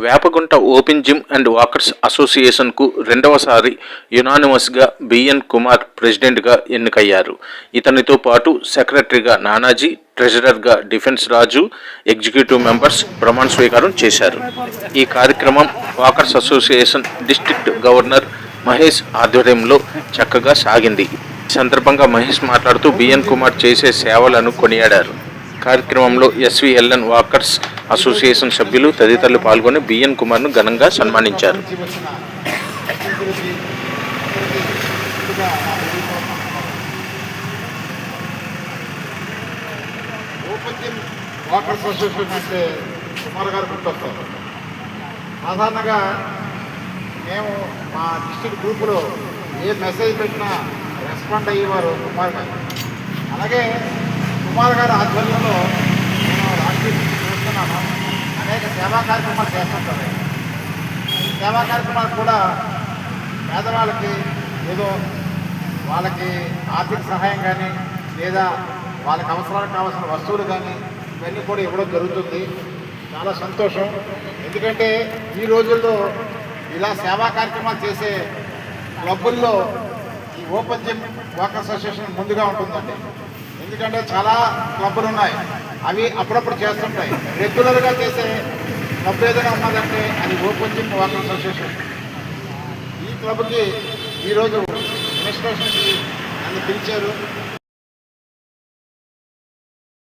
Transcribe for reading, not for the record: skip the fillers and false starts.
Vepagunta open gym and walkers అసోసియేషన్కు రెండవసారి యునానిమస్గా బిఎన్ కుమార్ ప్రెసిడెంట్గా ఎన్నికయ్యారు. ఇతనితో పాటు సెక్రటరీగా నానాజీ, ట్రెజరర్గా డిఫెన్స్ రాజు, ఎగ్జిక్యూటివ్ మెంబర్స్ ప్రమాణ స్వీకారం చేశారు. ఈ కార్యక్రమం walkers association district governor Mahesh ఆధ్వర్యంలో చక్కగా సాగింది. ఈ సందర్భంగా మహేష్ మాట్లాడుతూ బిఎన్ కుమార్ చేసే సేవలను కొనియాడారు. కార్యక్రమంలో ఎస్వీఎల్ఎన్ వాకర్స్ అసోసియేషన్ సభ్యులు తదితరులు పాల్గొని బిఎన్ కుమార్ను ఘనంగా సన్మానించారు. వాకర్స్ అసోసియేషన్ అంటే కుమార్ గారు గుర్తొస్తారు. సాధారణంగా మేము మా డిస్ట్రిక్ట్ గ్రూపులో ఏ మెసేజ్ పెట్టినా రెస్పాండ్ అయ్యేవారు కుమార్ గారు. అలాగే కుమార్ గారి ఆధ్వర్యంలో నేను రాష్ట్రీయ చేస్తున్నాను. అనేక సేవా కార్యక్రమాలు చేస్తుంటారు. ఈ సేవా కార్యక్రమాలు కూడా పేదవాళ్ళకి ఏదో వాళ్ళకి ఆర్థిక సహాయం కానీ లేదా వాళ్ళకి అవసరాలకు కావాల్సిన వస్తువులు కానీ ఇవన్నీ కూడా ఇవ్వడం జరుగుతుంది. చాలా సంతోషం. ఎందుకంటే ఈ రోజుల్లో ఇలా సేవా కార్యక్రమాలు చేసే క్లబ్బుల్లో ఈ ఓపెన్ జిమ్ వాకర్స్ అసోసియేషన్ ముందుగా ఉంటుందండి. ఎందుకంటే చాలా క్లబ్బులు ఉన్నాయి, అవి అప్పుడప్పుడు చేస్తుంటాయి. రెగ్యులర్గా చేసే క్లబ్ ఏదైనా ఉన్నదంటే అది ఓపెన్ జిమ్ వాకర్స్ అసోసియేషన్. ఈ క్లబ్కి ఈరోజు అడ్మినిస్ట్రేషన్కి నన్ను పిలిచారు.